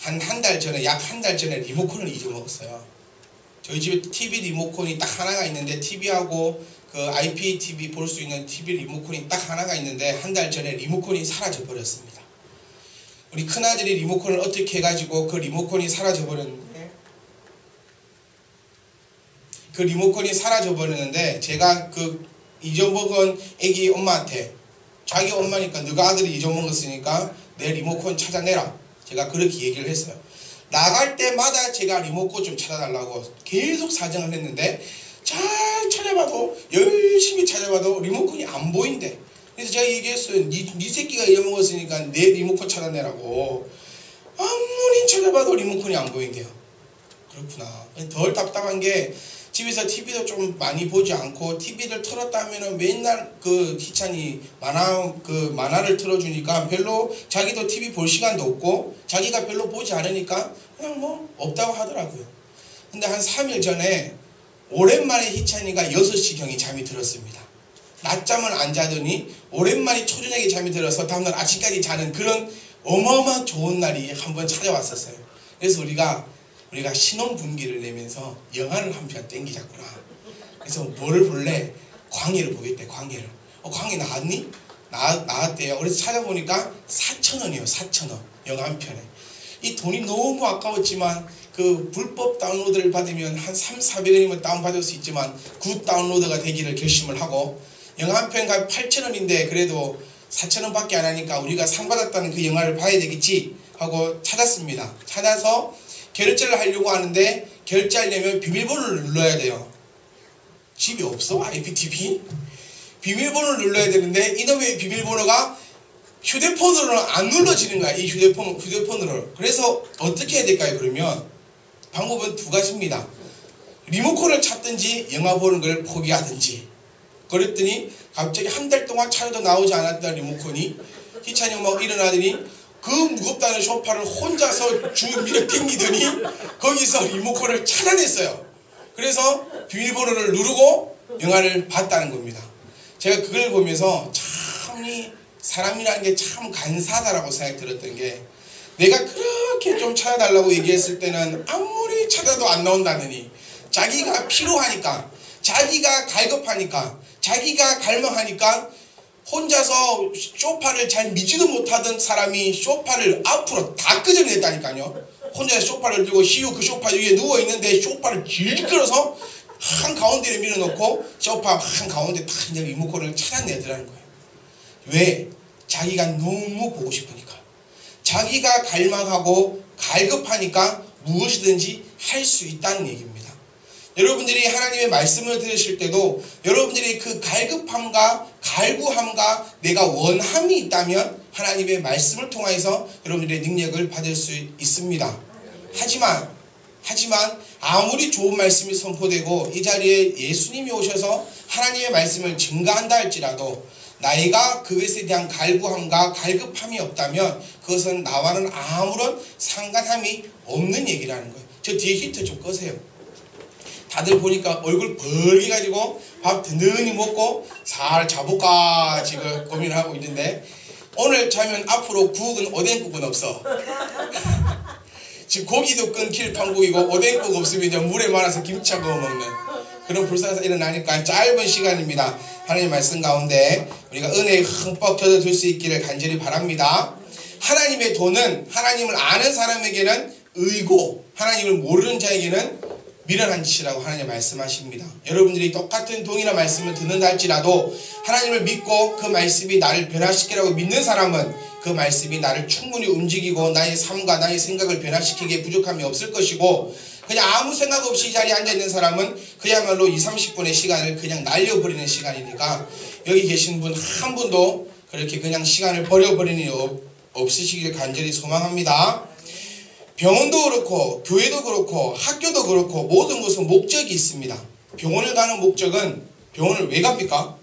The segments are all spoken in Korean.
한 달 전에, 약 한 달 전에 리모컨을 잊어먹었어요. 저희 집에 TV 리모컨이 딱 하나가 있는데, TV하고 그 IPTV 볼 수 있는 TV 리모컨이 딱 하나가 있는데, 한 달 전에 리모컨이 사라져 버렸습니다. 우리 큰아들이 리모컨을 어떻게 해가지고 그 리모컨이 사라져 버렸는데, 제가 그 잊어먹은 애기 엄마한테, 자기 엄마니까 너가 아들이 잊어먹었으니까 내 리모컨 찾아내라, 제가 그렇게 얘기를 했어요. 나갈 때마다 제가 리모컨 좀 찾아달라고 계속 사정을 했는데, 잘 찾아봐도, 열심히 찾아봐도 리모컨이 안 보인대. 그래서 제가 얘기했어요. 네 새끼가 잊어먹었으니까 내 리모컨 찾아내라고. 아무리 찾아봐도 리모컨이 안 보인대요. 그렇구나. 덜 답답한 게, 집에서 TV도 좀 많이 보지 않고, TV를 틀었다면은 맨날 그 희찬이 만화를 틀어주니까 별로 자기도 TV 볼 시간도 없고, 자기가 별로 보지 않으니까 그냥 뭐 없다고 하더라고요. 근데 한 3일 전에 오랜만에 희찬이가 6시경에 잠이 들었습니다. 낮잠을 안 자더니 오랜만에 초저녁에 잠이 들어서 다음날 아침까지 자는 그런 어마어마한 좋은 날이 한번 찾아왔었어요. 그래서 우리가 신혼분기를 내면서 영화를 한 편 땡기자꾸나. 그래서 뭐를 볼래? 광해를 보겠대. 광해 나왔니? 나왔대요. 그래서 찾아보니까 4,000원이에요. 4,000원. 영화 한 편에. 이 돈이 너무 아까웠지만, 그 불법 다운로드를 받으면 한 300~400원이면 다운받을 수 있지만 굿 다운로드가 되기를 결심을 하고, 영화 한 편가 8,000원인데 그래도 4,000원 밖에 안 하니까 우리가 상 받았다는 그 영화를 봐야 되겠지 하고 찾았습니다. 찾아서 결제를 하려고 하는데, 결제하려면 비밀번호를 눌러야 돼요. 집이 없어? IPTV? 비밀번호를 눌러야 되는데 이놈의 비밀번호가 휴대폰으로는 안 눌러지는 거야. 이 휴대폰으로. 그래서 어떻게 해야 될까요? 그러면 방법은 두 가지입니다. 리모컨을 찾든지 영화 보는 걸 포기하든지. 그랬더니 갑자기 한 달 동안 찾아도 나오지 않았던 리모컨이, 희찬이 엄마가 일어나더니 그 무겁다는 소파를 혼자서 주 밀어 땡기더니 거기서 리모컨을 찾아냈어요. 그래서 비밀번호를 누르고 영화를 봤다는 겁니다. 제가 그걸 보면서 참 이 사람이라는 게 참 간사하다라고 생각이 들었던 게, 내가 그렇게 좀 찾아달라고 얘기했을 때는 아무리 찾아도 안 나온다느니, 자기가 필요하니까, 자기가 갈급하니까, 자기가 갈망하니까 혼자서 소파를 잘 미지도 못하던 사람이 소파를 앞으로 다 끄집어냈다니까요. 혼자서 소파를 들고 시우 그 소파 위에 누워있는데 소파를 길 끌어서 한가운데에 밀어놓고 소파 한가운데 딱 이제 리모컨을 찾아내더라는 거예요. 왜? 자기가 너무 보고 싶으니까. 자기가 갈망하고 갈급하니까 무엇이든지 할 수 있다는 얘기입니다. 여러분들이 하나님의 말씀을 들으실 때도 여러분들이 그 갈급함과 갈구함과 내가 원함이 있다면 하나님의 말씀을 통해서 여러분들의 능력을 받을 수 있습니다. 하지만 아무리 좋은 말씀이 선포되고 이 자리에 예수님이 오셔서 하나님의 말씀을 증거한다 할지라도 나이가 그것에 대한 갈구함과 갈급함이 없다면 그것은 나와는 아무런 상관함이 없는 얘기라는 거예요. 저 뒤에 히터 좀 끄세요. 다들 보니까 얼굴 벌게 가지고 밥 든든히 먹고 잘 자볼까 지금 고민을 하고 있는데, 오늘 자면 앞으로 국은 오뎅국은 없어. 지금 고기도 끊길 판국이고 오뎅국 없으면 이제 물에 말아서 김치하고 먹는 그런 불쌍해서 일어나니까 짧은 시간입니다. 하나님 말씀 가운데 우리가 은혜에 흠뻑 젖어들 수 있기를 간절히 바랍니다. 하나님의 도는 하나님을 아는 사람에게는 의고 하나님을 모르는 자에게는 미련한 짓이라고 하나님 말씀하십니다. 여러분들이 똑같은 동일한 말씀을 듣는다 할지라도 하나님을 믿고 그 말씀이 나를 변화시키라고 믿는 사람은 그 말씀이 나를 충분히 움직이고 나의 삶과 나의 생각을 변화시키기에 부족함이 없을 것이고, 그냥 아무 생각 없이 이 자리에 앉아있는 사람은 그야말로 20~30분의 시간을 그냥 날려버리는 시간이니까 여기 계신 분 한 분도 그렇게 그냥 시간을 버려버리는 일 없으시기를 간절히 소망합니다. 병원도 그렇고 교회도 그렇고 학교도 그렇고 모든 것은 목적이 있습니다. 병원을 가는 목적은 병원을 왜 갑니까?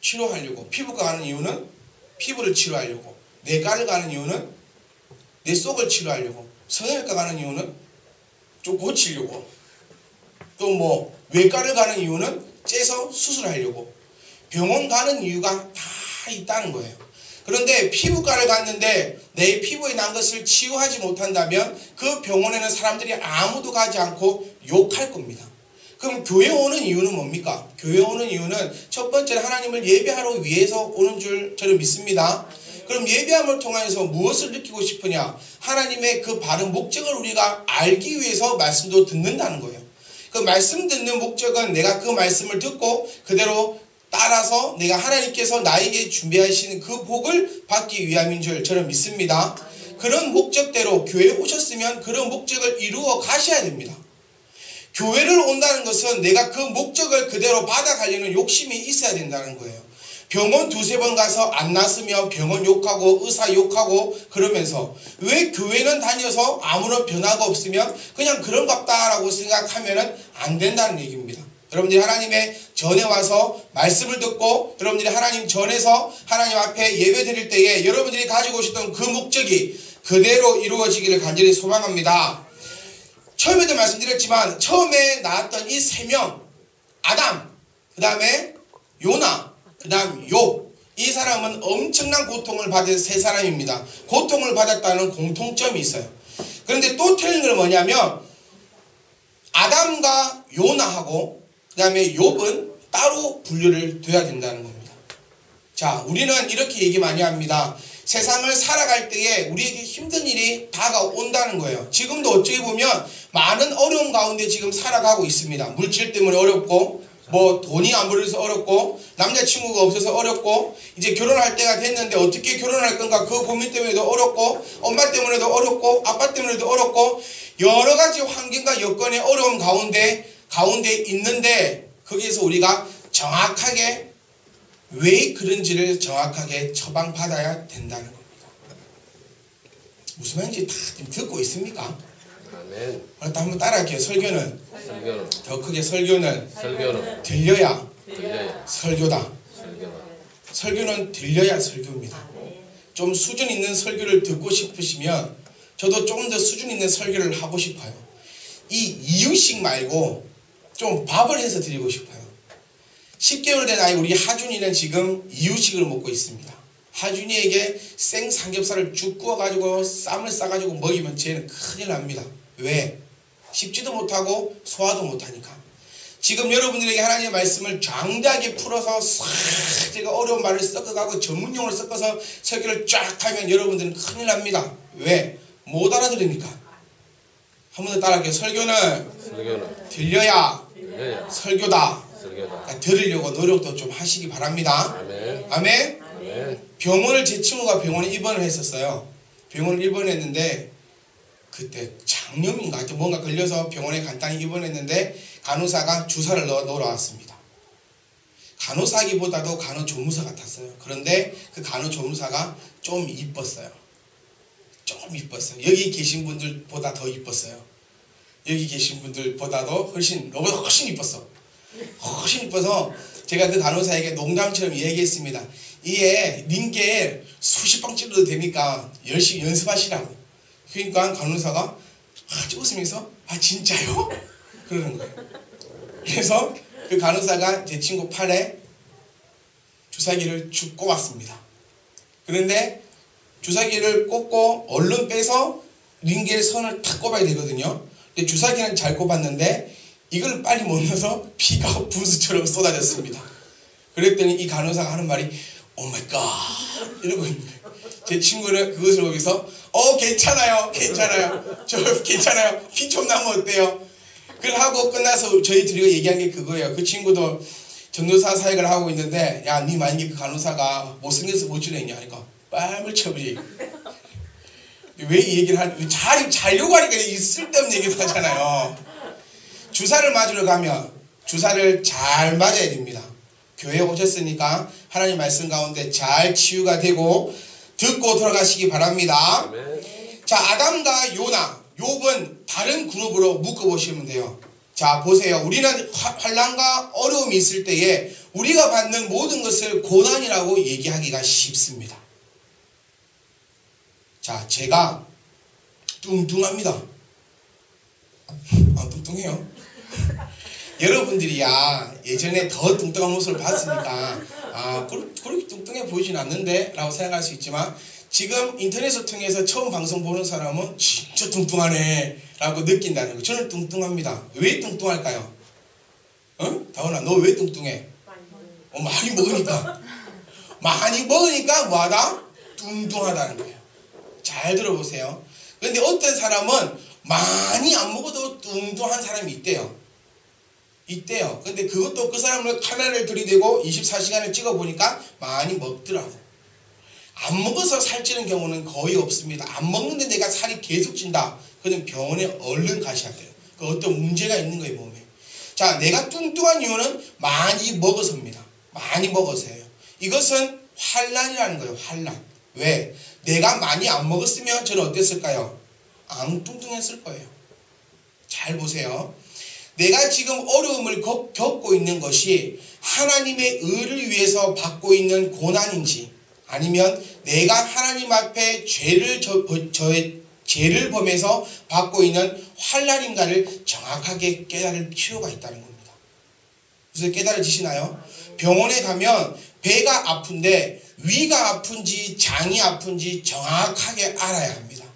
치료하려고. 피부과 가는 이유는 피부를 치료하려고. 내과를 가는 이유는 내 속을 치료하려고. 성형외과 가는 이유는 좀 고치려고. 또 뭐 외과를 가는 이유는 째서 수술하려고. 병원 가는 이유가 다 있다는 거예요. 그런데 피부과를 갔는데 내 피부에 난 것을 치유하지 못한다면 그 병원에는 사람들이 아무도 가지 않고 욕할 겁니다. 그럼 교회 오는 이유는 뭡니까? 교회 오는 이유는 첫 번째는 하나님을 예배하러 위해서 오는 줄 저는 믿습니다. 그럼 예배함을 통해서 무엇을 느끼고 싶으냐? 하나님의 그 바른 목적을 우리가 알기 위해서 말씀도 듣는다는 거예요. 그 말씀 듣는 목적은 내가 그 말씀을 듣고 그대로 따라서 내가 하나님께서 나에게 준비하시는 그 복을 받기 위함인 줄 저는 믿습니다. 그런 목적대로 교회에 오셨으면 그런 목적을 이루어 가셔야 됩니다. 교회를 온다는 것은 내가 그 목적을 그대로 받아가려는 욕심이 있어야 된다는 거예요. 병원 두세 번 가서 안 낫으면 병원 욕하고 의사 욕하고 그러면서 왜 교회는 다녀서 아무런 변화가 없으면 그냥 그런갑다라고 생각하면 안 된다는 얘기입니다. 여러분들이 하나님의 전에 와서 말씀을 듣고 여러분들이 하나님 전에서 하나님 앞에 예배 드릴 때에 여러분들이 가지고 오셨던 그 목적이 그대로 이루어지기를 간절히 소망합니다. 처음에도 말씀드렸지만 처음에 나왔던 이 세 명, 아담, 그 다음에 요나, 그 다음 욥, 이 사람은 엄청난 고통을 받은 세 사람입니다. 고통을 받았다는 공통점이 있어요. 그런데 또 틀린 건 뭐냐면 아담과 요나하고 그 다음에 욥은 따로 분류를 돼야 된다는 겁니다. 자, 우리는 이렇게 얘기 많이 합니다. 세상을 살아갈 때에 우리에게 힘든 일이 다가온다는 거예요. 지금도 어찌 보면 많은 어려움 가운데 지금 살아가고 있습니다. 물질 때문에 어렵고 뭐 돈이 안 벌어서 어렵고 남자친구가 없어서 어렵고 이제 결혼할 때가 됐는데 어떻게 결혼할 건가 그 고민 때문에도 어렵고 엄마 때문에도 어렵고 아빠 때문에도 어렵고 여러 가지 환경과 여건의 어려움 가운데 있는데 거기에서 우리가 정확하게 왜 그런지를 정확하게 처방받아야 된다는 겁니다. 무슨 말인지 다 듣고 있습니까? 아멘. 그렇다 한번 따라할게요. 설교는 더 크게 설교는 들려야 설교다. 설교는 들려야 설교입니다. 좀 수준 있는 설교를 듣고 싶으시면 저도 조금 더 수준 있는 설교를 하고 싶어요. 이 이유식 말고 좀 밥을 해서 드리고 싶어요. 10개월 된 아이 우리 하준이는 지금 이유식을 먹고 있습니다. 하준이에게 생 삼겹살을 쭉 구워가지고 쌈을 싸가지고 먹이면 쟤는 큰일 납니다. 왜? 씹지도 못하고 소화도 못하니까. 지금 여러분들에게 하나님의 말씀을 장대하게 풀어서 싹 제가 어려운 말을 섞어가고 전문용어를 섞어서 설교를 쫙 하면 여러분들은 큰일 납니다. 왜? 못 알아들으니까. 한 번 더 따라할게요. 설교는 들려야 설교다. 그러니까 들으려고 노력도 좀 하시기 바랍니다. 아멘. 병원을 제 친구가 병원에 입원을 했었어요. 병원을 입원했는데 그때 장염인가 하여튼 뭔가 걸려서 병원에 간단히 입원했는데 간호사가 주사를 넣으러 왔습니다. 간호사기보다도 간호조무사 같았어요. 그런데 그 간호조무사가 좀 이뻤어요. 좀 이뻤어요. 여기 계신 분들보다 더 이뻤어요. 여기 계신 분들보다도 너보다 훨씬 이뻤어. 훨씬 이뻐서 제가 그 간호사에게 농담처럼 얘기했습니다. 이에 링겔 수십 방 찔러도 되니까 열심히 연습하시라고. 그러니까 간호사가 웃으면서 진짜요? 그러는 거예요. 그래서 그 간호사가 제 친구 팔에 주사기를 쭉 꼽았습니다. 그런데 주사기를 꼽고 얼른 빼서 링겔 선을 탁 꼽아야 되거든요. 근데 주사기는 잘 꼽았는데 이걸 빨리 못 넣어서 피가 부스처럼 쏟아졌습니다. 그랬더니 이 간호사가 하는 말이 오 마이 갓 이러고 있는 거예요. 제 친구는 그것을 보면서 괜찮아요 저 괜찮아요 피 좀 나면 어때요? 그걸 하고 끝나서 저희 둘이가 얘기한 게 그거예요. 그 친구도 전도사 사역을 하고 있는데 야 니 만약에 그 간호사가 못생겨서 못 지내냐 하니까 뺨을 쳐버리. 왜 이 얘기를 자려고 하니까 이 쓸데없는 얘기도 하잖아요. 주사를 맞으러 가면 주사를 잘 맞아야 됩니다. 교회에 오셨으니까 하나님 말씀 가운데 잘 치유가 되고 듣고 돌아가시기 바랍니다. 자, 아담과 요나, 욥은 다른 그룹으로 묶어보시면 돼요. 자, 보세요. 우리는 환난과 어려움이 있을 때에 우리가 받는 모든 것을 고난이라고 얘기하기가 쉽습니다. 자, 제가 뚱뚱합니다. 뚱뚱해요. 여러분들이 예전에 더 뚱뚱한 모습을 봤으니까 그렇게 뚱뚱해 보이진 않는데 라고 생각할 수 있지만, 지금 인터넷을 통해서 처음 방송 보는 사람은 진짜 뚱뚱하네 라고 느낀다는 거예요. 저는 뚱뚱합니다. 왜 뚱뚱할까요? 다원아, 너 왜 뚱뚱해? 많이 먹으니까. 많이 먹으니까 뭐하다? 뚱뚱하다는 거예요. 잘 들어보세요. 그런데 어떤 사람은 많이 안 먹어도 뚱뚱한 사람이 있대요. 근데 그것도 그 사람을 카메라를 들이대고 24시간을 찍어보니까 많이 먹더라고. 안 먹어서 살찌는 경우는 거의 없습니다. 안 먹는데 내가 살이 계속 찐다. 그러면 병원에 얼른 가셔야 돼요. 그 어떤 문제가 있는 거예요, 몸에. 자, 내가 뚱뚱한 이유는 많이 먹어서입니다. 많이 먹어서예요. 이것은 환란이라는 거예요, 환란. 왜? 내가 많이 안 먹었으면 저는 어땠을까요? 안 뚱뚱했을 거예요. 잘 보세요. 내가 지금 어려움을 겪고 있는 것이 하나님의 의를 위해서 받고 있는 고난인지, 아니면 내가 하나님 앞에 죄를 범해서 받고 있는 환난인가를 정확하게 깨달을 필요가 있다는 겁니다. 그래서 깨달아지시나요? 병원에 가면 배가 아픈데 위가 아픈지 장이 아픈지 정확하게 알아야 합니다.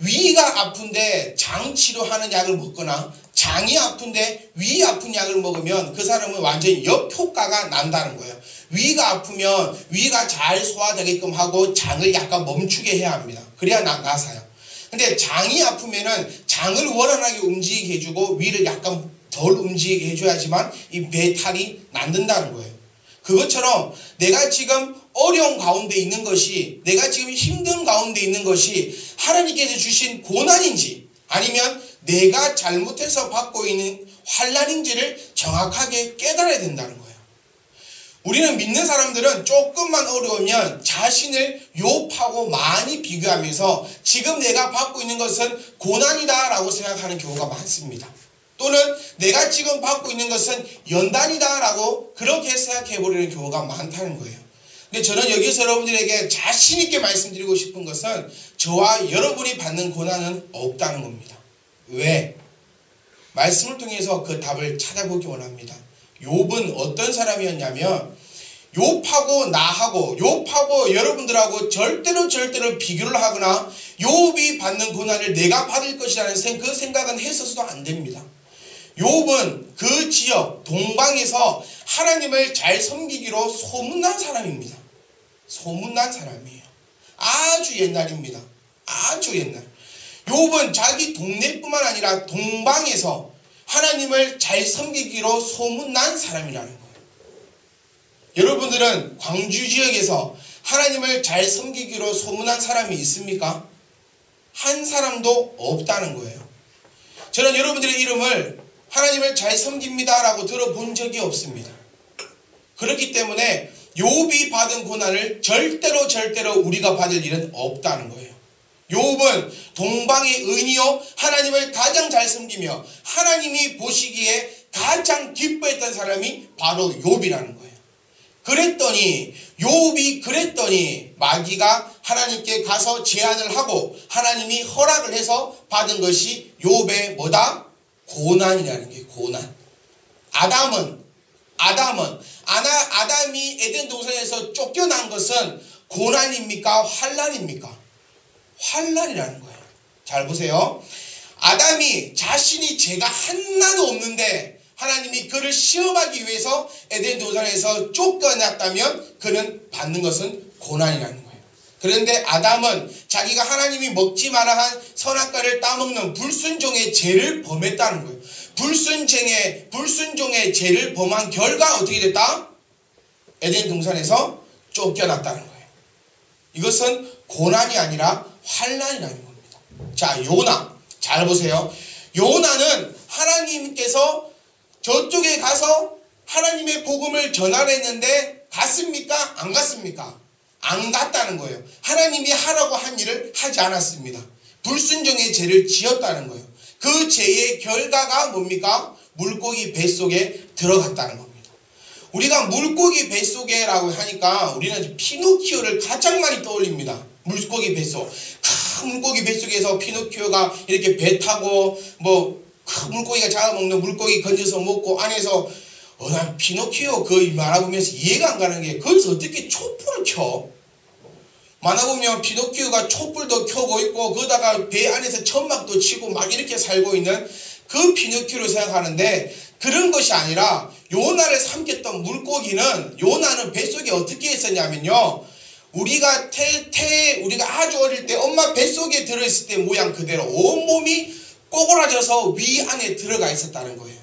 위가 아픈데 장 치료하는 약을 먹거나 장이 아픈데 위 아픈 약을 먹으면 그 사람은 완전히 역효과가 난다는 거예요. 위가 아프면 위가 잘 소화되게끔 하고 장을 약간 멈추게 해야 합니다. 그래야 나사요. 근데 장이 아프면은 장을 원활하게 움직이게 해주고 위를 약간 덜 움직이게 해줘야지만 이 배탈이 낫는다는 거예요. 그것처럼 내가 지금 어려운 가운데 있는 것이, 내가 지금 힘든 가운데 있는 것이 하나님께서 주신 고난인지 아니면 내가 잘못해서 받고 있는 환난인지를 정확하게 깨달아야 된다는 거예요. 우리는 믿는 사람들은 조금만 어려우면 자신을 욕하고 많이 비교하면서 지금 내가 받고 있는 것은 고난이다 라고 생각하는 경우가 많습니다. 또는 내가 지금 받고 있는 것은 연단이다 라고 그렇게 생각해버리는 경우가 많다는 거예요. 근데 저는 여기서 여러분들에게 자신있게 말씀드리고 싶은 것은 저와 여러분이 받는 고난은 없다는 겁니다. 왜? 말씀을 통해서 그 답을 찾아보기 원합니다. 욥은 어떤 사람이었냐면, 욥하고 여러분들하고 절대로 비교를 하거나 욥이 받는 고난을 내가 받을 것이라는 그 생각은 했어서도 안 됩니다. 욥은 그 지역 동방에서 하나님을 잘 섬기기로 소문난 사람입니다. 소문난 사람이에요. 아주 옛날입니다. 아주 옛날. 욥은 자기 동네뿐만 아니라 동방에서 하나님을 잘 섬기기로 소문난 사람이라는 거예요. 여러분들은 광주 지역에서 하나님을 잘 섬기기로 소문난 사람이 있습니까? 한 사람도 없다는 거예요. 저는 여러분들의 이름을 하나님을 잘 섬깁니다 라고 들어본 적이 없습니다. 그렇기 때문에 욥이 받은 고난을 절대로 우리가 받을 일은 없다는 거예요. 욥은 동방의 의인이요 하나님을 가장 잘 섬기며 하나님이 보시기에 가장 기뻐했던 사람이 바로 욥이라는 거예요. 욥이 그랬더니 마귀가 하나님께 가서 제안을 하고 하나님이 허락을 해서 받은 것이 욥의 뭐다? 고난이라는 게 고난. 아담이 에덴 동산에서 쫓겨난 것은 고난입니까? 환난입니까? 환난이라는 거예요. 잘 보세요. 아담이 자신이 죄가 하나도 없는데 하나님이 그를 시험하기 위해서 에덴 동산에서 쫓겨났다면 그는 받는 것은 고난이라는 거예요. 그런데 아담은 자기가 하나님이 먹지 마라 한 선악과를 따먹는 불순종의 죄를 범했다는 거예요. 불순종의 죄를 범한 결과 어떻게 됐다? 에덴 동산에서 쫓겨났다는 거예요. 이것은 고난이 아니라 환난이라는 겁니다. 자, 요나 잘 보세요. 요나는 하나님께서 저쪽에 가서 하나님의 복음을 전하라 했는데 갔습니까? 안 갔습니까? 안 갔다는 거예요. 하나님이 하라고 한 일을 하지 않았습니다. 불순종의 죄를 지었다는 거예요. 그 죄의 결과가 뭡니까? 물고기 뱃속에 들어갔다는 겁니다. 우리가 물고기 뱃속에라고 하니까 우리는 피노키오를 가장 많이 떠올립니다. 물고기 뱃속. 큰 물고기 뱃속에서 피노키오가 이렇게 배 타고 뭐 물고기가 잡아먹는 물고기 건져서 먹고 안에서 난 피노키오 그 만화 보면서 이해가 안 가는 게 거기서 어떻게 촛불을 켜? 만화 보면 피노키오가 촛불도 켜고 있고 거기다가 배 안에서 천막도 치고 막 이렇게 살고 있는 그 피노키오를 생각하는데 그런 것이 아니라 요나를 삼켰던 물고기는 요나는 뱃속에 어떻게 있었냐면요. 우리가 우리가 아주 어릴 때 엄마 뱃속에 들어있을 때 모양 그대로 온몸이 꼬그라져서 위 안에 들어가 있었다는 거예요.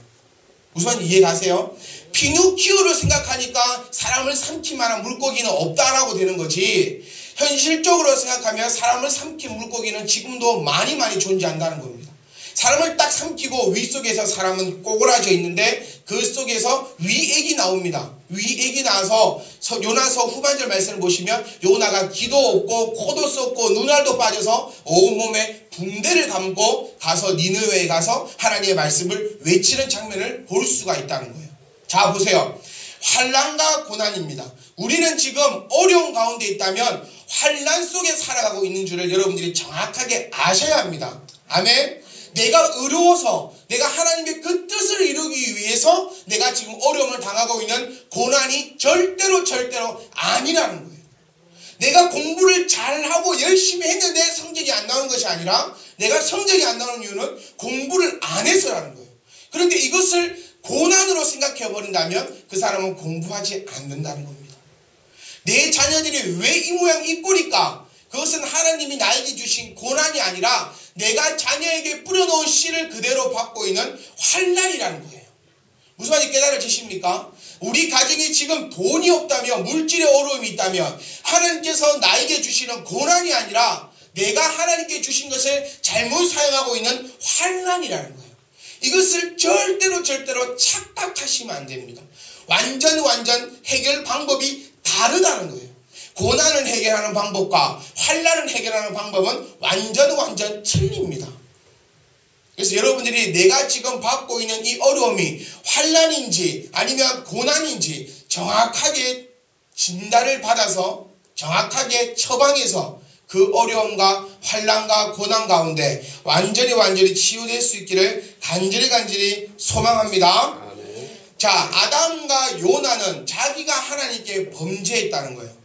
무슨 말인지 이해가세요? 피노키오를 생각하니까 사람을 삼킬 만한 물고기는 없다라고 되는 거지 현실적으로 생각하면 사람을 삼킨 물고기는 지금도 많이 존재한다는 겁니다. 사람을 딱 삼키고 위 속에서 사람은 꼬그라져 있는데 그 속에서 위액이 나옵니다. 위액이 나와서 요나서 후반절 말씀을 보시면 요나가 기도 없고 코도 썩고 눈알도 빠져서 온몸에 붕대를 감고 가서 니느웨에 가서 하나님의 말씀을 외치는 장면을 볼 수가 있다는 거예요. 자 보세요. 환난과 고난입니다. 우리는 지금 어려운 가운데 있다면 환난 속에 살아가고 있는 줄을 여러분들이 정확하게 아셔야 합니다. 아멘. 내가 어려워서 내가 하나님의 그 뜻을 이루기 위해서 내가 지금 어려움을 당하고 있는 고난이 절대로 아니라는 거예요. 내가 공부를 잘하고 열심히 했는데 성적이 안 나오는 것이 아니라 내가 성적이 안 나오는 이유는 공부를 안 해서라는 거예요. 그런데 이것을 고난으로 생각해 버린다면 그 사람은 공부하지 않는다는 겁니다. 내 자녀들이 왜 이 모양 이 꼴일까? 그것은 하나님이 나에게 주신 고난이 아니라 내가 자녀에게 뿌려놓은 씨를 그대로 받고 있는 환난이라는 거예요. 무슨 말인지 깨달아지십니까? 우리 가정에 지금 돈이 없다면 물질의 어려움이 있다면 하나님께서 나에게 주시는 고난이 아니라 내가 하나님께 주신 것을 잘못 사용하고 있는 환난이라는 거예요. 이것을 절대로 착각하시면 안 됩니다. 완전 해결 방법이 다르다는 거예요. 고난을 해결하는 방법과 환난을 해결하는 방법은 완전 틀립니다. 그래서 여러분들이 내가 지금 받고 있는 이 어려움이 환난인지 아니면 고난인지 정확하게 진단을 받아서 정확하게 처방해서 그 어려움과 환난과 고난 가운데 완전히 치유될 수 있기를 간절히 소망합니다. 자, 아담과 요나는 자기가 하나님께 범죄했다는 거예요.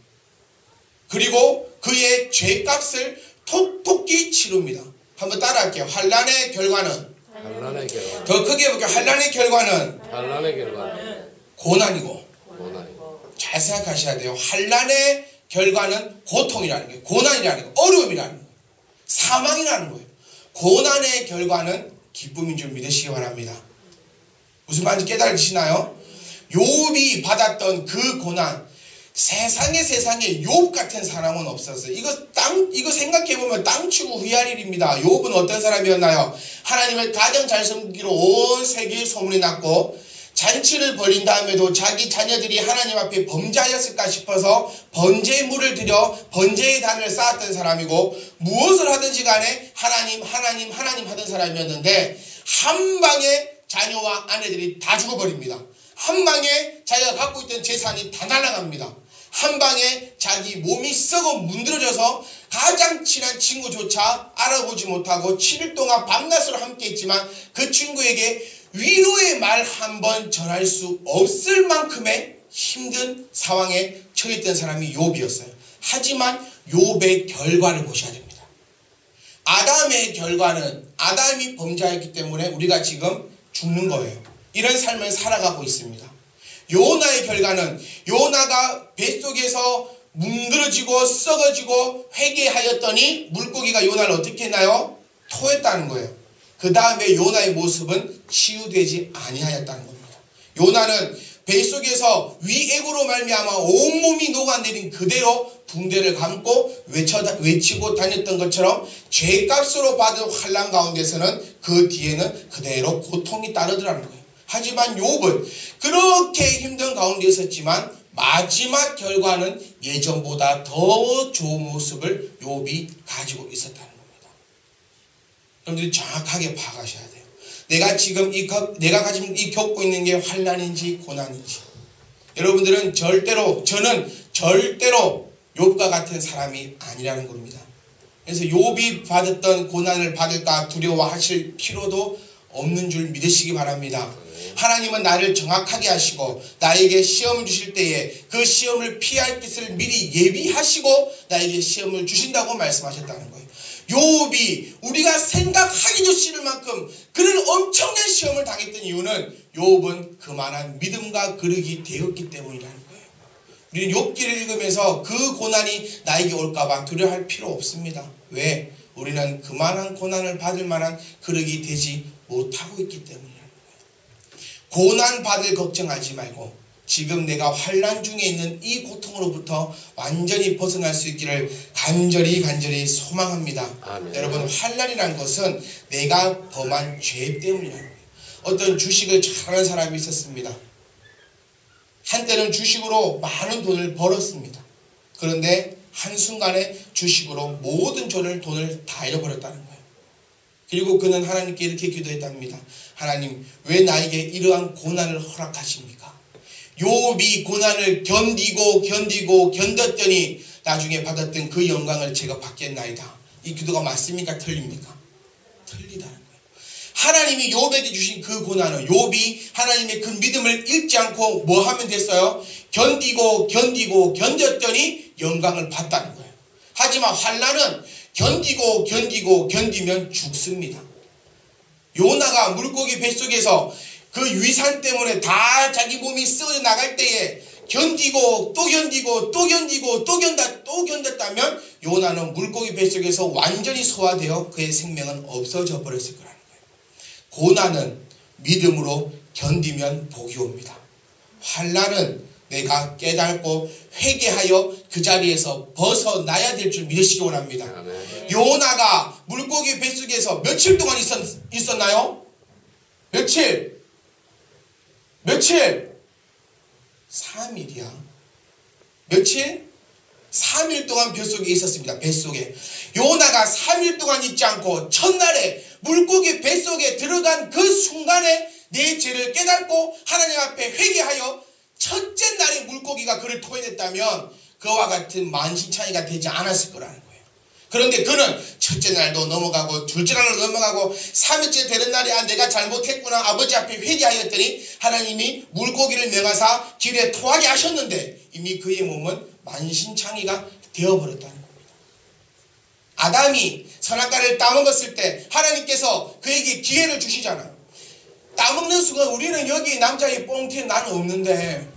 그리고 그의 죄값을 톡톡히 치릅니다. 한번 따라할게요. 환난의 결과는 더 크게 볼게요. 환난의 결과는 고난이고 잘 생각하셔야 돼요. 환난의 결과는 고통이라는 거예요. 고난이라는 거예요. 어려움이라는 거예요. 사망이라는 거예요. 고난의 결과는 기쁨인 줄 믿으시기 바랍니다. 무슨 말인지 깨달으시나요? 욥이 받았던 그 고난, 세상에 욥 같은 사람은 없었어요. 이거 생각해보면 땅 치고 후회할 일입니다. 욥은 어떤 사람이었나요? 하나님을 가장 잘 섬기기로 온 세계에 소문이 났고 잔치를 벌인 다음에도 자기 자녀들이 하나님 앞에 범죄하였을까 싶어서 번제의 물을 들여 번제의 단을 쌓았던 사람이고 무엇을 하든지 간에 하나님 하던 사람이었는데 한 방에 자녀와 아내들이 다 죽어버립니다. 한 방에 자기가 갖고 있던 재산이 다 날아갑니다. 한 방에 자기 몸이 썩어 문드러져서 가장 친한 친구조차 알아보지 못하고 7일 동안 밤낮으로 함께 했지만 그 친구에게 위로의 말 한 번 전할 수 없을 만큼의 힘든 상황에 처했던 사람이 욥이었어요. 하지만 욥의 결과를 보셔야 됩니다. 아담의 결과는 아담이 범죄했기 때문에 우리가 지금 죽는 거예요. 이런 삶을 살아가고 있습니다. 요나의 결과는 요나가 뱃속에서 뭉그러지고 썩어지고 회개하였더니 물고기가 요나를 어떻게 했나요? 토했다는 거예요. 그 다음에 요나의 모습은 치유되지 아니하였다는 겁니다. 요나는 뱃속에서 위액으로 말미암아 온몸이 녹아내린 그대로 붕대를 감고 외치고 다녔던 것처럼 죄값으로 받은 환난 가운데서는 그 뒤에는 그대로 고통이 따르더라는 거예요. 하지만 욥은 그렇게 힘든 가운데 있었지만 마지막 결과는 예전보다 더 좋은 모습을 욥이 가지고 있었다는 겁니다. 여러분들이 정확하게 파악하셔야 돼요. 내가 지금 내가 지금 겪고 있는 게 환난인지 고난인지. 여러분들은 저는 절대로 욥과 같은 사람이 아니라는 겁니다. 그래서 욥이 받았던 고난을 받을까 두려워하실 필요도 없는 줄 믿으시기 바랍니다. 하나님은 나를 정확하게 하시고 나에게 시험을 주실 때에 그 시험을 피할 뜻을 미리 예비하시고 나에게 시험을 주신다고 말씀하셨다는 거예요. 욥이 우리가 생각하기도 싫을 만큼 그런 엄청난 시험을 당했던 이유는 욥은 그만한 믿음과 그릇이 되었기 때문이라는 거예요. 우리는 욥기를 읽으면서 그 고난이 나에게 올까봐 두려워할 필요 없습니다. 왜? 우리는 그만한 고난을 받을 만한 그릇이 되지 못하고 있기 때문이라는 거예요. 고난 받을 걱정하지 말고 지금 내가 환난 중에 있는 이 고통으로부터 완전히 벗어날 수 있기를 간절히 소망합니다. 아멘. 여러분, 환난이란 것은 내가 범한 죄 때문이라는 거예요. 어떤 주식을 잘하는 사람이 있었습니다. 한때는 주식으로 많은 돈을 벌었습니다. 그런데 한순간에 주식으로 모든 돈을 다 잃어버렸다는 거예요. 그리고 그는 하나님께 이렇게 기도했답니다. 하나님, 왜 나에게 이러한 고난을 허락하십니까? 욥이 고난을 견뎠더니 나중에 받았던 그 영광을 제가 받겠나이다. 이 기도가 맞습니까? 틀립니까? 틀리다는 거예요. 하나님이 욥에게 주신 그 고난은 욥이 하나님의 그 믿음을 잃지 않고 뭐 하면 됐어요? 견뎠더니 영광을 받다는 거예요. 하지만 환난은 견디면 죽습니다. 요나가 물고기 뱃속에서 그 위산 때문에 다 자기 몸이 쓰러져 나갈 때에 견디고 또 견뎠다면 요나는 물고기 뱃속에서 완전히 소화되어 그의 생명은 없어져 버렸을 거라는 거예요. 고난은 믿음으로 견디면 복이 옵니다. 환난은 내가 깨닫고 회개하여 그 자리에서 벗어나야 될 줄 믿으시기 원합니다. 아멘. 요나가 물고기 뱃속에서 며칠 동안 있었나요? 며칠? 3일이야. 며칠? 3일 동안 뱃속에 있었습니다. 뱃속에. 요나가 3일 동안 있지 않고 첫날에 물고기 뱃속에 들어간 그 순간에 내 죄를 깨닫고 하나님 앞에 회개하여 첫째 날에 물고기가 그를 토해냈다면 그와 같은 만신창이가 되지 않았을 거라는 거예요. 그런데 그는 첫째 날도 넘어가고 둘째 날도 넘어가고 3일째 되는 날에 내가 잘못했구나 아버지 앞에 회개하였더니 하나님이 물고기를 명하사 길에 토하게 하셨는데 이미 그의 몸은 만신창이가 되어버렸다는 겁니다. 아담이 선악과를 따먹었을 때 하나님께서 그에게 기회를 주시잖아요. 따먹는 순간 우리는 여기 남자의 뽕튀는 나는 없는데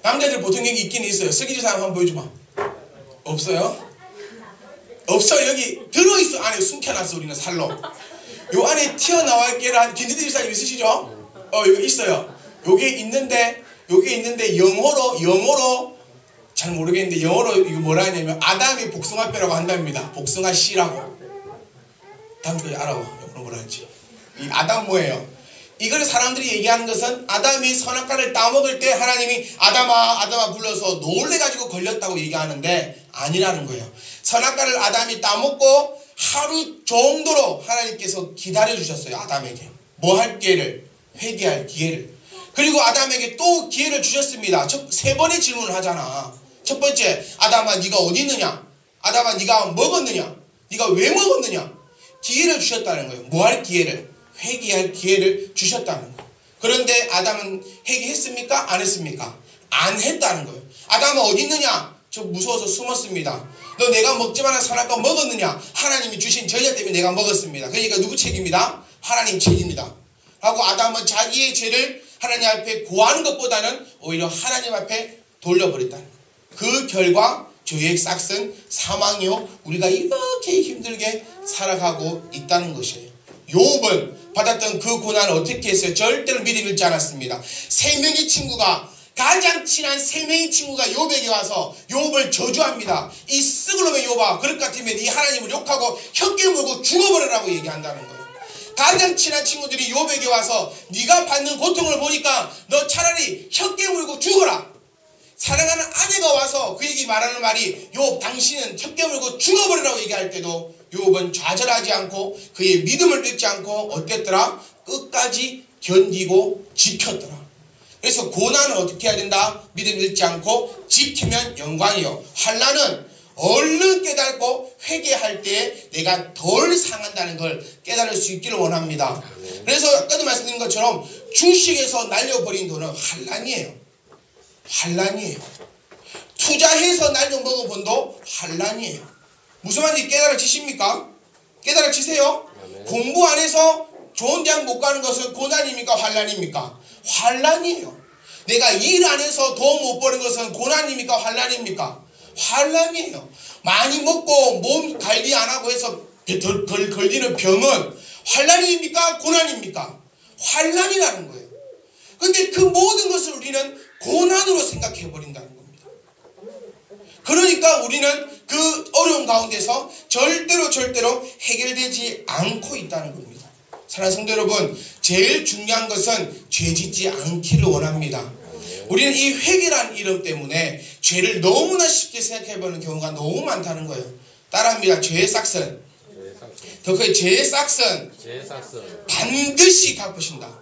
남자들 보통 여기 있긴 있어요. 쓰기지 사람 한번 보여줘봐. 없어요? 없어. 여기 들어있어. 안에 숨겨놨어. 우리는 살로. 요 안에 튀어나와 있게란 김진태 집사님 있으시죠? 여기 있어요. 요게 있는데 영어로 잘 모르겠는데 영어로 이거 뭐라 하냐면 아담의 복숭아뼈라고 한답니다. 복숭아 씨라고. 다음 주까지 알아봐. 영어로 뭐라 하는지. 이 아담 뭐예요? 이걸 사람들이 얘기하는 것은 아담이 선악과를 따먹을 때 하나님이 아담아 불러서 놀래가지고 걸렸다고 얘기하는데 아니라는 거예요. 선악과를 아담이 따먹고 하루 정도로 하나님께서 기다려주셨어요. 아담에게 뭐 할 기회를? 회개할 기회를. 그리고 아담에게 또 기회를 주셨습니다. 세 번의 질문을 하잖아. 첫 번째, 아담아 네가 어디 있느냐? 아담아 네가 먹었느냐? 네가 왜 먹었느냐? 기회를 주셨다는 거예요. 뭐 할 기회를? 회개할 기회를 주셨다는 거예요. 그런데 아담은 회개했습니까? 안 했습니까? 안 했다는 거예요. 아담은 어디 있느냐? 저 무서워서 숨었습니다. 너 내가 먹지 말한 선악과 먹었느냐? 하나님이 주신 저녁 때문에 내가 먹었습니다. 그러니까 누구 책임이다? 하나님 책임이다. 하고 아담은 자기의 죄를 하나님 앞에 고하는 것보다는 오히려 하나님 앞에 돌려버렸다는 거예요. 그 결과 죄의 싹은 사망이요. 우리가 이렇게 힘들게 살아가고 있다는 것이에요. 욥은 받았던 그 고난을 어떻게 했어요? 절대로 믿음 잃지 않았습니다. 가장 친한 세 명의 친구가 욥에게 와서 욥을 저주합니다. 이 썩을놈의 욥아, 그럴 것 같으면 이 하나님을 욕하고 혀깨 물고 죽어버리라고 얘기한다는 거예요. 가장 친한 친구들이 욥에게 와서 네가 받는 고통을 보니까 너 차라리 혀깨 물고 죽어라. 사랑하는 아내가 와서 그에게 말하는 말이 욥 당신은 혀깨 물고 죽어버리라고 얘기할 때도 욥은 좌절하지 않고 그의 믿음을 잃지 않고 어땠더라? 끝까지 견디고 지켰더라. 그래서 고난은 어떻게 해야 된다? 믿음 잃지 않고 지키면 영광이요. 환난은 얼른 깨닫고 회개할 때 내가 덜 상한다는 걸 깨달을 수 있기를 원합니다. 그래서 아까도 말씀드린 것처럼 주식에서 날려버린 돈은 환란이에요. 환란이에요. 투자해서 날려먹은 돈도 환란이에요. 무슨 말인지 깨달아지십니까? 깨달아지세요? 공부 안 해서 좋은 대학 못 가는 것은 고난입니까? 환란입니까? 환란이에요. 내가 일 안 해서 돈 못 버는 것은 고난입니까? 환란입니까? 환란이에요. 많이 먹고 몸 관리 안 하고 해서 걸리는 병은 환란입니까? 고난입니까? 환란이라는 거예요. 근데 그 모든 것을 우리는 고난으로 생각해 버린다는 겁니다. 그러니까 우리는 그 어려운 가운데서 절대로 해결되지 않고 있다는 겁니다. 사랑하는 성도 여러분, 제일 중요한 것은 죄 짓지 않기를 원합니다. 우리는 이 회개라는 이름 때문에 죄를 너무나 쉽게 생각해보는 경우가 너무 많다는 거예요. 따라합니다. 죄의 싹슨. 더 크게 죄의 싹슨 반드시 갚으신다.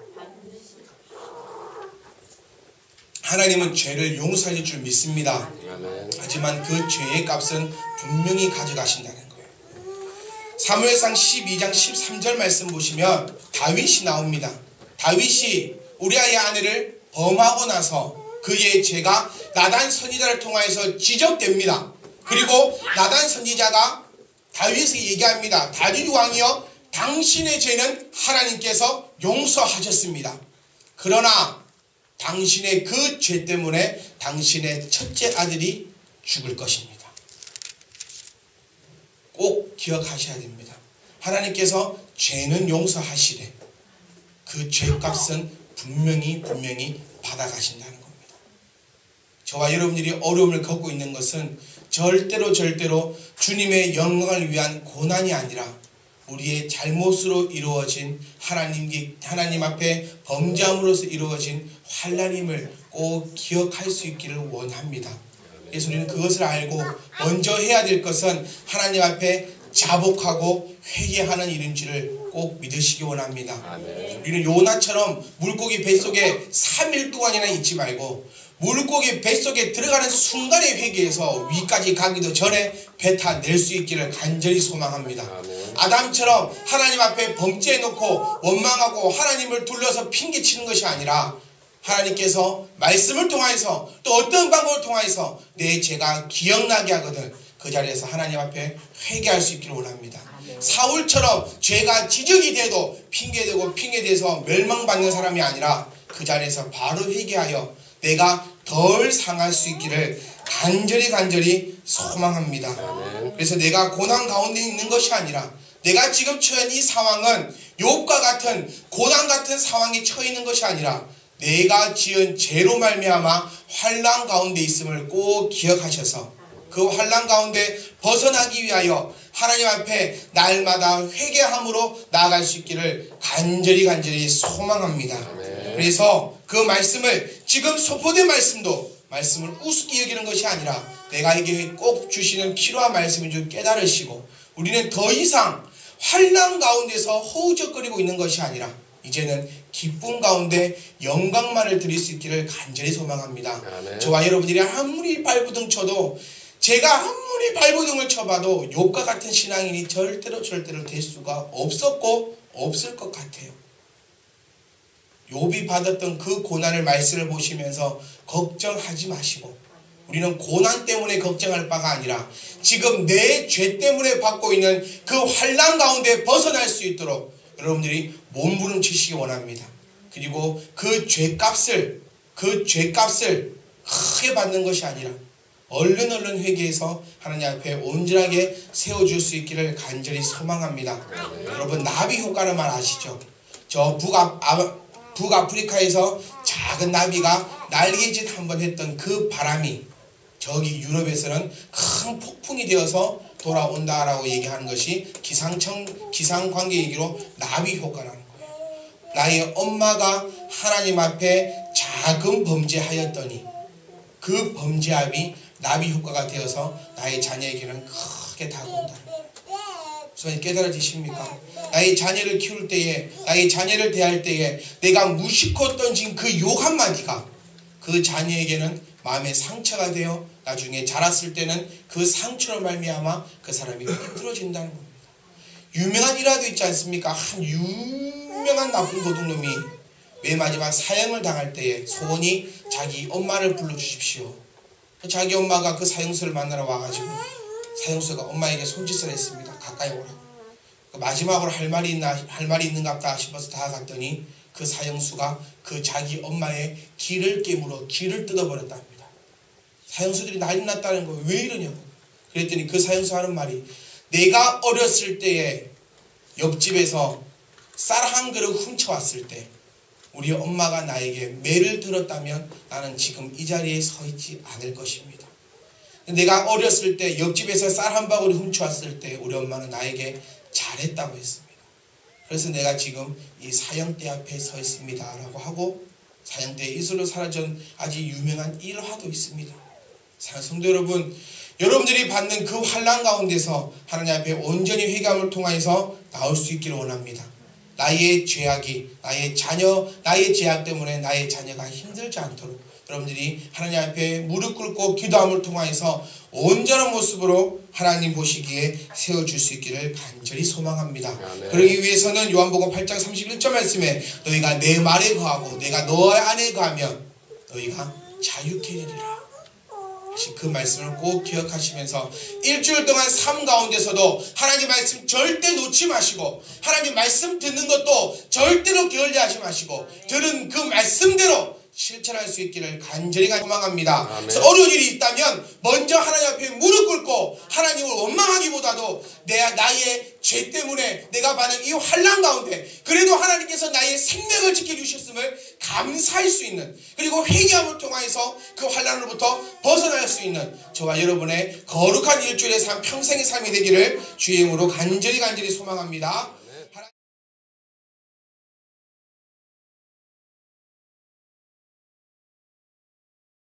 하나님은 죄를 용서할 줄 믿습니다. 하지만 그 죄의 값은 분명히 가져가신다는 거예요. 사무엘상 12장 13절 말씀 보시면 다윗이 나옵니다. 다윗이 우리아의 아내를 범하고 나서 그의 죄가 나단 선지자를 통하여서 지적됩니다. 그리고 나단 선지자가 다윗에게 얘기합니다. 다윗 왕이여, 당신의 죄는 하나님께서 용서하셨습니다. 그러나 당신의 그 죄 때문에 당신의 첫째 아들이 죽을 것입니다. 꼭 기억하셔야 됩니다. 하나님께서 죄는 용서하시되 그 죄값은 분명히 받아가신다는 겁니다. 저와 여러분들이 어려움을 겪고 있는 것은 절대로 주님의 영광을 위한 고난이 아니라 우리의 잘못으로 이루어진 하나님 앞에 범죄함으로써 이루어진 환난임을 꼭 기억할 수 있기를 원합니다. 그래서 우리는 그것을 알고 먼저 해야 될 것은 하나님 앞에 자복하고 회개하는 일인지를 꼭 믿으시기 원합니다. 우리는 요나처럼 물고기 뱃속에 3일 동안이나 있지 말고 물고기 뱃속에 들어가는 순간에 회개해서 위까지 가기도 전에 뱉어낼 수 있기를 간절히 소망합니다. 아담처럼 하나님 앞에 범죄해놓고 원망하고 하나님을 둘러서 핑계치는 것이 아니라 하나님께서 말씀을 통하여서 또 어떤 방법을 통하여서 내 죄가 기억나게 하거든 그 자리에서 하나님 앞에 회개할 수 있기를 원합니다. 사울처럼 죄가 지적이 돼도 핑계대서 멸망받는 사람이 아니라 그 자리에서 바로 회개하여 내가 덜 상할 수 있기를 간절히 소망합니다. 그래서 내가 고난 가운데 있는 것이 아니라 내가 지금 처한 이 상황은 욥과 같은 고난 같은 상황에 처해 있는 것이 아니라 내가 지은 죄로 말미암아 환난 가운데 있음을 꼭 기억하셔서 그 환난 가운데 벗어나기 위하여 하나님 앞에 날마다 회개함으로 나아갈 수 있기를 간절히 소망합니다. 그래서 그 말씀을 지금 선포된 말씀을 우습게 여기는 것이 아니라 내가 이게 꼭 주시는 필요한 말씀인 줄 깨달으시고 우리는 더 이상 환난 가운데서 허우적거리고 있는 것이 아니라 이제는 기쁨 가운데 영광만을 드릴 수 있기를 간절히 소망합니다. 저와 여러분들이 아무리 발부둥 쳐도 제가 아무리 발부둥을 쳐봐도 욥과 같은 신앙인이 절대로 될 수가 없었고 없을 것 같아요. 욥이 받았던 그 고난을 말씀을 보시면서 걱정하지 마시고 우리는 고난 때문에 걱정할 바가 아니라 지금 내 죄 때문에 받고 있는 그 환난 가운데 벗어날 수 있도록 여러분들이 몸부림치시기 원합니다. 그리고 그 죄값을 크게 받는 것이 아니라 얼른 회개해서 하나님 앞에 온전하게 세워줄 수 있기를 간절히 소망합니다. 여러분 나비 효과는 말 아시죠? 저 북아프리카에서 작은 나비가 날개짓 한번 했던 그 바람이 저기 유럽에서는 큰 폭풍이 되어서 돌아온다라고 얘기하는 것이 기상관계 얘기로 나비 효과라는 거예요. 나의 엄마가 하나님 앞에 작은 범죄하였더니 그 범죄함이 나비 효과가 되어서 나의 자녀에게는 크게 다가온다는 거예요. 무슨 깨달아지십니까? 나의 자녀를 키울 때에 나의 자녀를 대할 때에 내가 무심코 던진 그 욕 한마디가 그 자녀에게는 마음의 상처가 되어 나중에 자랐을 때는 그 상처로 말미암아 그 사람이 힘들어진다는 겁니다. 유명한 일화도 있지 않습니까? 한 유명한 나쁜 도둑놈이 맨 마지막 사형을 당할 때에 소원이 자기 엄마를 불러주십시오. 자기 엄마가 그 사형수를 만나러 와가지고 사형수가 엄마에게 손짓을 했습니다. 가까이 오라고. 마지막으로 할 말이 있는갑다 싶어서 다가갔더니 그 사형수가 그 자기 엄마의 귀를 깨물어 귀를 뜯어버렸다 합니다. 사형수들이 난리 났다는 거예요. 왜 이러냐고. 그랬더니 그 사형수 하는 말이, 내가 어렸을 때에 옆집에서 쌀 한 그릇 훔쳐왔을 때 우리 엄마가 나에게 매를 들었다면 나는 지금 이 자리에 서 있지 않을 것입니다. 내가 어렸을 때 옆집에서 쌀 한 바구니 훔쳐왔을 때 우리 엄마는 나에게 잘했다고 했습니다. 그래서 내가 지금 이 사형대 앞에 서 있습니다 라고 하고 사형대에 이슬로 사라진 아주 유명한 일화도 있습니다. 사랑하는 성도 여러분, 여러분들이 받는 그 환난 가운데서 하나님 앞에 온전히 회개함을 통하여서 나올 수 있기를 원합니다. 나의 죄악이, 나의 자녀, 나의 죄악 때문에 나의 자녀가 힘들지 않도록 여러분들이 하나님 앞에 무릎 꿇고 기도함을 통하여서 온전한 모습으로 하나님 보시기에 세워줄 수 있기를 간절히 소망합니다. 아멘. 그러기 위해서는 요한복음 8장 31절 말씀에 너희가 내 말에 거하고 내가 너 안에 거하면 너희가 자유케 되리라. 그 말씀을 꼭 기억하시면서 일주일 동안 삶 가운데서도 하나님 말씀 절대 놓지 마시고 하나님 말씀 듣는 것도 절대로 게을리하지 마시고 들은 그 말씀대로 실천할 수 있기를 간절히 소망합니다. 그래서 어려운 일이 있다면 먼저 하나님 앞에 무릎 꿇고 하나님을 원망하기보다도 나의 죄 때문에 내가 받은 이 환난 가운데 그래도 하나님께서 나의 생명을 지켜주셨음을 감사할 수 있는, 그리고 회개함을 통하여서 그 환난으로부터 벗어날 수 있는 저와 여러분의 거룩한 일주일의 삶, 평생의 삶이 되기를 주의 이름으로 간절히 소망합니다.